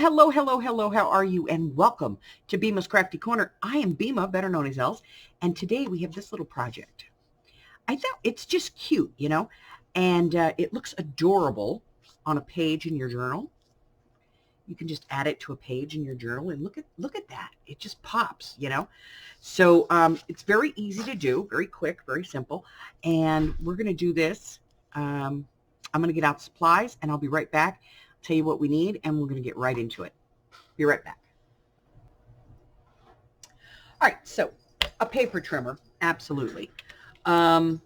Hello. How are you? And welcome to Bima's Crafty Corner. I am Bima, better known as Els, and today we have this little project. I thought it's just cute, and it looks adorable on a page in your journal. You can just add it to a page in your journal, and look at that. It just pops, So it's very easy to do, very quick, very simple, and we're going to do this. I'm going to get out supplies, and I'll be right back. Tell you what we need, and we're going to get right into it. Be right back. All right, so a paper trimmer, absolutely. Some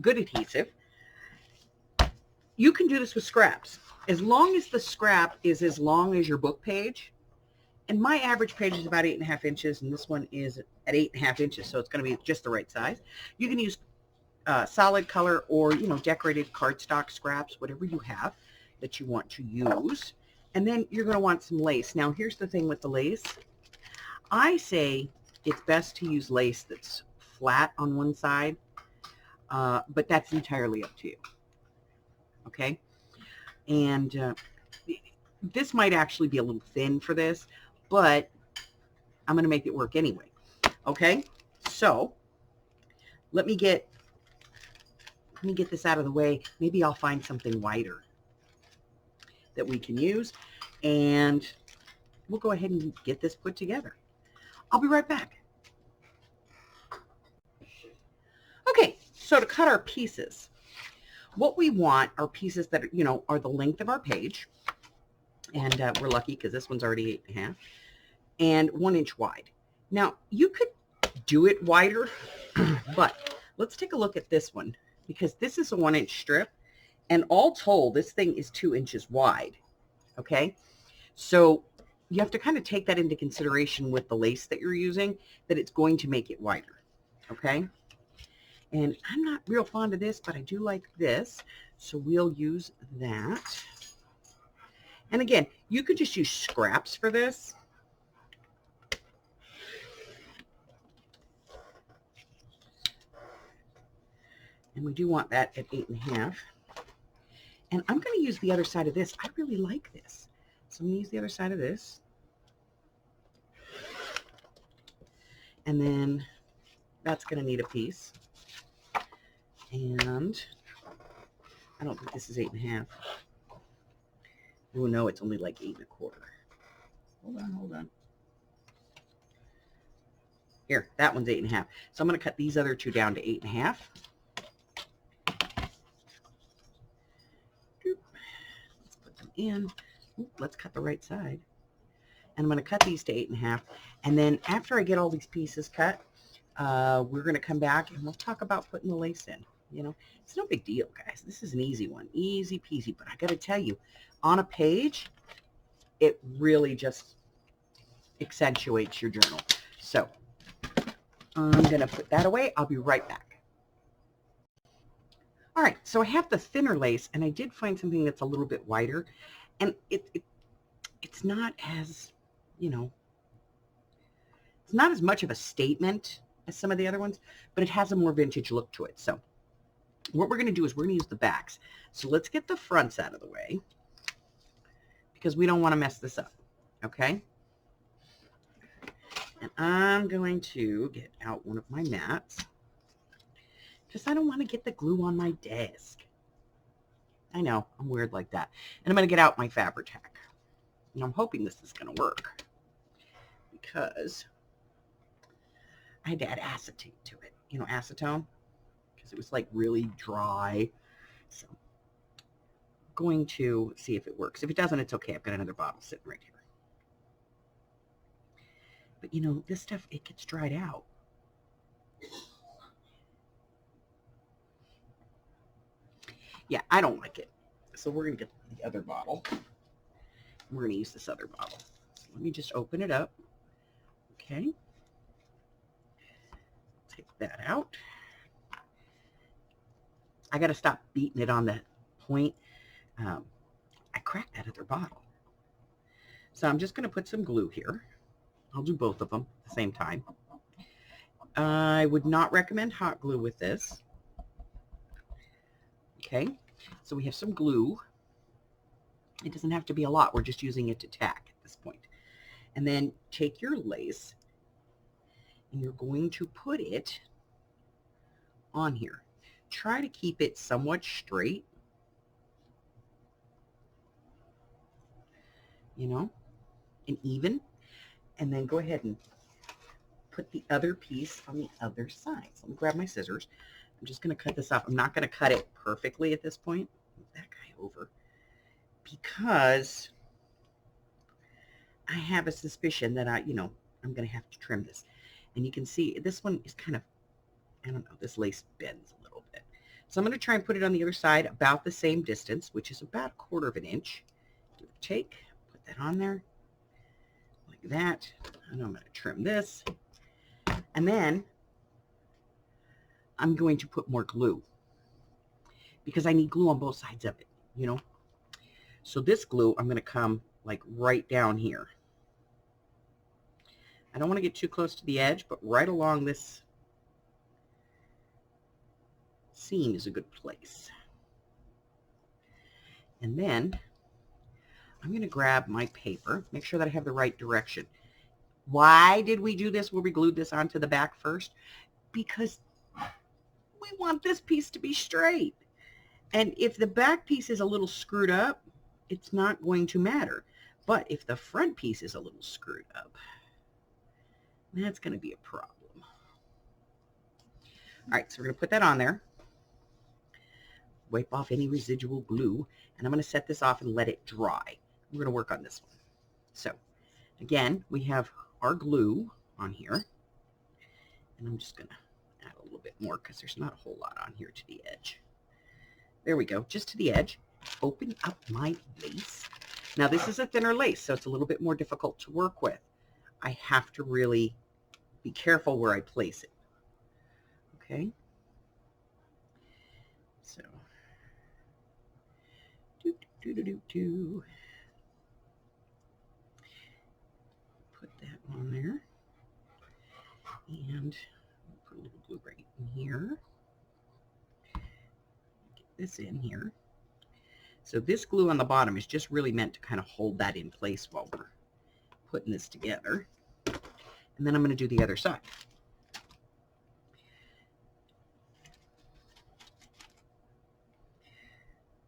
good adhesive. You can do this with scraps. As long as the scrap is as long as your book page, and my average page is about 8.5 inches, and this one is at 8.5 inches, so it's going to be just the right size. You can use solid color or, decorated cardstock scraps, whatever you have that you want to use. And then you're going to want some lace. Now, here's the thing with the lace. I say it's best to use lace that's flat on one side, but that's entirely up to you. Okay? And this might actually be a little thin for this, but I'm going to make it work anyway. Okay? So, let me get this out of the way. Maybe I'll find something wider that we can use, and we'll go ahead and get this put together. I'll be right back. Okay, so to cut our pieces, what we want are pieces that are the length of our page, and we're lucky because this one's already 8.5, and 1 inch wide. Now, you could do it wider, but let's take a look at this one, because this is a 1 inch strip, and all told, this thing is 2 inches wide. Okay, so you have to kind of take that into consideration with the lace that you're using, that it's going to make it wider. Okay, and I'm not real fond of this, but I do like this, so we'll use that. And again, you could just use scraps for this. And we do want that at 8.5. And I'm going to use the other side of this. I really like this. So I'm going to use the other side of this. And then that's going to need a piece. And I don't think this is 8.5. Oh no, it's only like 8.25. Hold on. Here, that one's 8.5. So I'm going to cut these other two down to 8.5. In. Let's cut the right side. And I'm going to cut these to 8.5. And then after I get all these pieces cut, we're going to come back and we'll talk about putting the lace in. It's no big deal, guys. This is an easy one. Easy peasy. But I got to tell you, on a page, it really just accentuates your journal. So I'm going to put that away. I'll be right back. All right, so I have the thinner lace, and I did find something that's a little bit wider, and it's not as, it's not as much of a statement as some of the other ones, but it has a more vintage look to it. So what we're going to do is we're going to use the backs. So let's get the fronts out of the way, because we don't want to mess this up, okay? And I'm going to get out one of my mats, because I don't want to get the glue on my desk. I know, I'm weird like that. And I'm going to get out my Fabri-Tac. And I'm hoping this is going to work, because I had to add acetate to it. Acetone, because it was like really dry. So I'm going to see if it works. If it doesn't, it's okay. I've got another bottle sitting right here. But this stuff, it gets dried out. Yeah, I don't like it. So we're going to get the other bottle. We're going to use this other bottle. So let me just open it up. Okay. Take that out. I got to stop beating it on the point. I cracked that other bottle. So I'm just going to put some glue here. I'll do both of them at the same time. I would not recommend hot glue with this. Okay, so we have some glue. It doesn't have to be a lot. We're just using it to tack at this point. And then take your lace and you're going to put it on here. Try to keep it somewhat straight, you know, and even. And then go ahead and put the other piece on the other side. So let me grab my scissors. I'm just going to cut this off. I'm not going to cut it perfectly at this point. Move that guy over. Because I have a suspicion that I'm going to have to trim this. And you can see this one is kind of, I don't know, this lace bends a little bit. So I'm going to try and put it on the other side about the same distance, which is about 1/4 of an inch. Give it a take, put that on there like that. And I'm going to trim this. And then I'm going to put more glue because I need glue on both sides of it, you know. So this glue, I'm going to come like right down here. I don't want to get too close to the edge, but right along this seam is a good place. And then I'm going to grab my paper, make sure that I have the right direction. Why did we do this where we glued this onto the back first? Because we want this piece to be straight. And if the back piece is a little screwed up, it's not going to matter. But if the front piece is a little screwed up, that's going to be a problem. All right, so we're going to put that on there. Wipe off any residual glue. And I'm going to set this off and let it dry. We're going to work on this one. So, again, we have our glue on here. And I'm just going to add a little bit more because there's not a whole lot on here to the edge. There we go, just to the edge. Open up my lace. Now, this is a thinner lace, so it's a little bit more difficult to work with. I have to really be careful where I place it. Okay? So, put that on there. And put a little glue right in here. Get this in here. So this glue on the bottom is just really meant to kind of hold that in place while we're putting this together. And then I'm going to do the other side.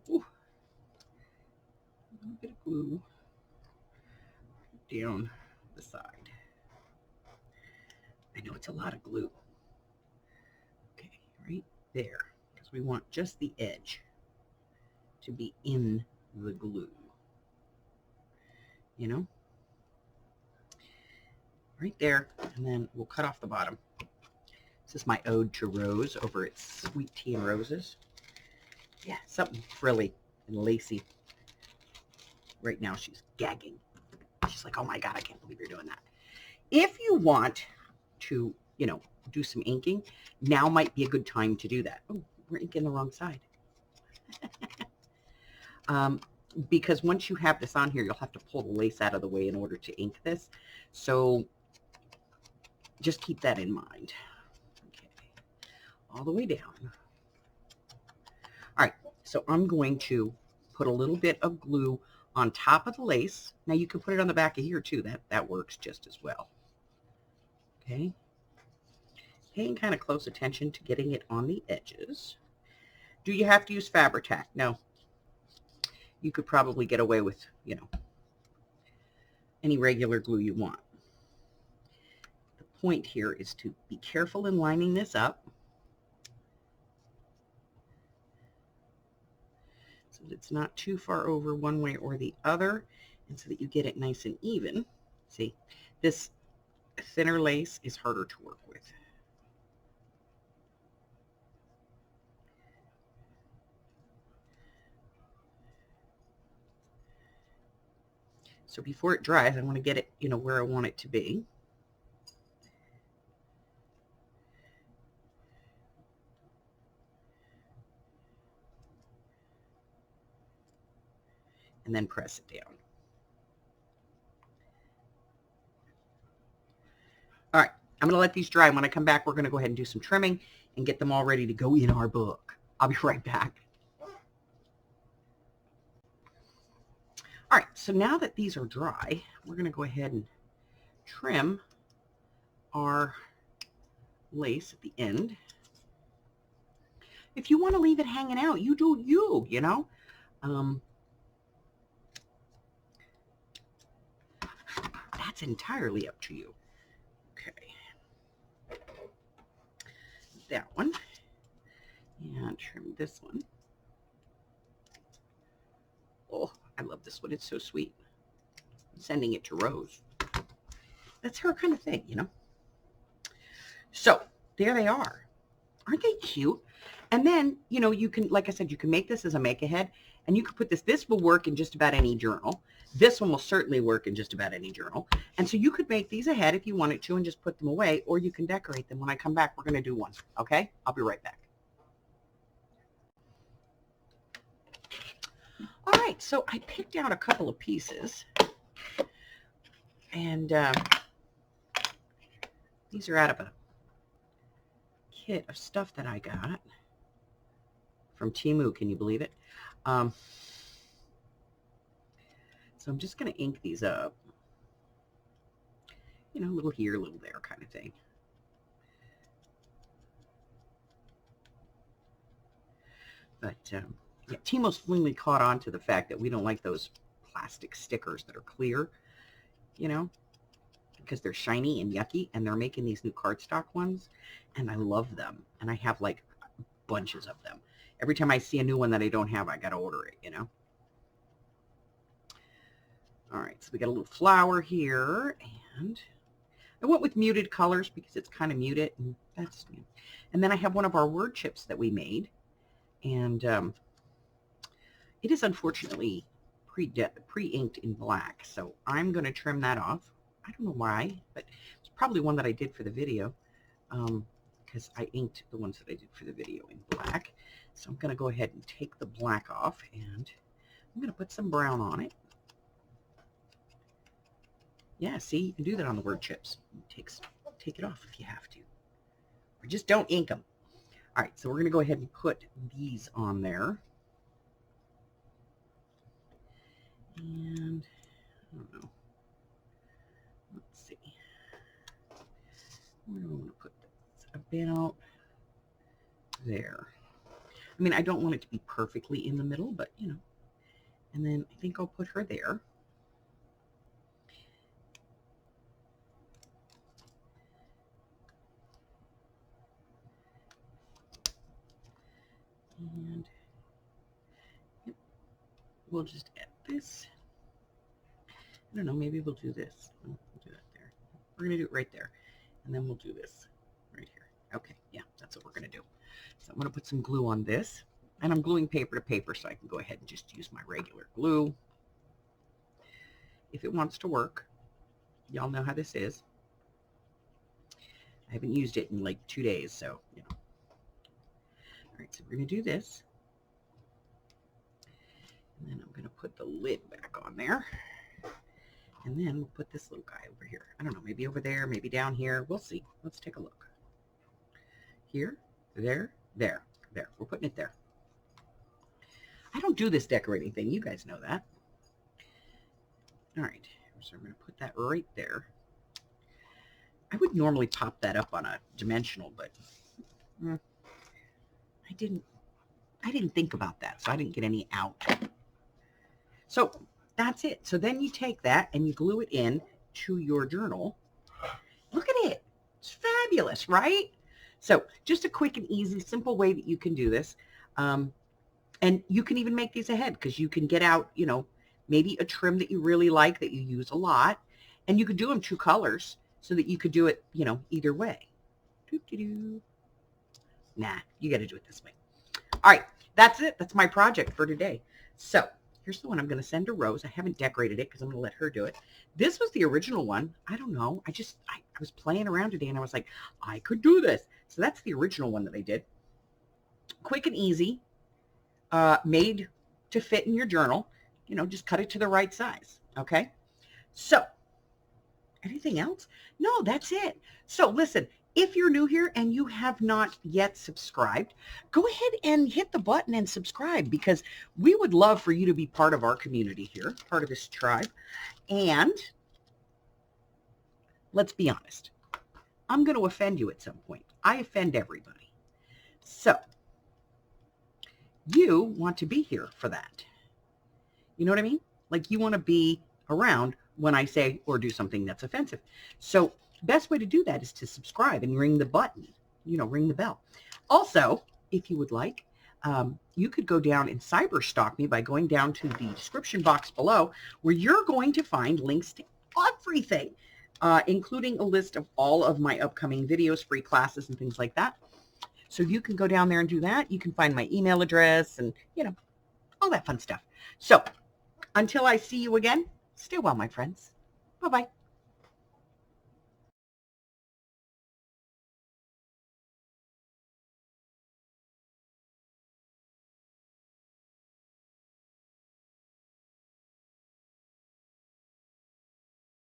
Ooh. A little bit of glue down the side. I know it's a lot of glue. Okay, right there. Because we want just the edge to be in the glue. You know? Right there. And then we'll cut off the bottom. This is my ode to Rose over at Sweet Tea and Roses. Yeah, something frilly and Lacey. Right now she's gagging. She's like, oh my God, I can't believe you're doing that. If you want to, do some inking, now might be a good time to do that. Oh, we're inking the wrong side. Because once you have this on here, you'll have to pull the lace out of the way in order to ink this. So just keep that in mind. Okay, all the way down. All right, so I'm going to put a little bit of glue on top of the lace. Now you can put it on the back of here too. That works just as well. Okay. Paying kind of close attention to getting it on the edges. Do you have to use Fabri-Tac? No. You could probably get away with, any regular glue you want. The point here is to be careful in lining this up. So that it's not too far over one way or the other, and so that you get it nice and even. See, this thinner lace is harder to work with. So before it dries, I want to get it, where I want it to be. And then press it down. All right, I'm going to let these dry. When I come back, we're going to go ahead and do some trimming and get them all ready to go in our book. I'll be right back. All right, so now that these are dry, we're going to go ahead and trim our lace at the end. If you want to leave it hanging out, you do you know. That's entirely up to you. Okay. That one. And trim this one. Oh, I love this one. It's so sweet. I'm sending it to Rose. That's her kind of thing, you know. So there they are. Aren't they cute? And then, you know, you can, like I said, you can make this as a make-ahead, and you can put this. This will work in just about any journal. This one will certainly work in just about any journal. And so you could make these ahead if you wanted to and just put them away, or you can decorate them. When I come back, we're going to do one. Okay? I'll be right back. All right, so I picked out a couple of pieces, and these are out of a kit of stuff that I got from Temu. Can you believe it? So I'm just going to ink these up, you know, a little here, a little there kind of thing. But yeah, Temu's finally caught on to the fact that we don't like those plastic stickers that are clear, you know, because they're shiny and yucky, and they're making these new cardstock ones, and I love them, and I have like bunches of them. Every time I see a new one that I don't have, I got to order it, you know. All right, so we got a little flower here, and I went with muted colors because it's kind of muted, and that's, and then I have one of our word chips that we made, and it is unfortunately pre-inked in black, so I'm going to trim that off. I don't know why, but it's probably one that I did for the video, because I inked the ones that I did for the video in black. So I'm going to go ahead and take the black off, and I'm going to put some brown on it. Yeah, see, you can do that on the word chips. Take it off if you have to, or just don't ink them. All right, so we're going to go ahead and put these on there. And I don't know. Let's see. Where do I want to put this? About there. I mean, I don't want it to be perfectly in the middle, but, you know. And then I think I'll put her there. And we'll just add this. I don't know, maybe we'll do this. We'll do that there. We're going to do it right there. And then we'll do this right here. Okay, yeah, that's what we're going to do. So I'm going to put some glue on this. And I'm gluing paper to paper, so I can go ahead and just use my regular glue if it wants to work. Y'all know how this is. I haven't used it in like 2 days, so, you know. All right, so we're going to do this. And then I'm going to put the lid back on there. And then we'll put this little guy over here. I don't know, maybe over there, maybe down here. We'll see. Let's take a look. Here, there, there, there. We're putting it there. I don't do this decorating thing. You guys know that. All right, so I'm going to put that right there. I would normally pop that up on a dimensional, but I didn't think about that, so I didn't get any out. So that's it. So then you take that and you glue it in to your journal. Look at it. It's fabulous, right? So just a quick and easy, simple way that you can do this. And you can even make these ahead, because you can get out, you know, maybe a trim that you really like that you use a lot. And you could do them 2 colors so that you could do it, you know, either way. Nah, you got to do it this way. All right, that's it. That's my project for today. So here's the one I'm going to send to Rose. I haven't decorated it because I'm going to let her do it. This was the original one. I don't know. I was playing around today and I was like, I could do this. So that's the original one that I did. Quick and easy. Made to fit in your journal. You know, just cut it to the right size. Okay. So anything else? No, that's it. So listen, If you're new here and you have not yet subscribed, go ahead and hit the button and subscribe, because we would love for you to be part of our community here, part of this tribe. And let's be honest, I'm going to offend you at some point. I offend everybody. So you want to be here for that. You know what I mean? Like, you want to be around when I say or do something that's offensive. So best way to do that is to subscribe and ring the button, ring the bell. Also, if you would like, you could go down and cyber stalk me by going down to the description box below, where you're going to find links to everything, including a list of all of my upcoming videos, free classes, and things like that. So you can go down there and do that. You can find my email address and, all that fun stuff. So until I see you again, stay well, my friends. Bye-bye.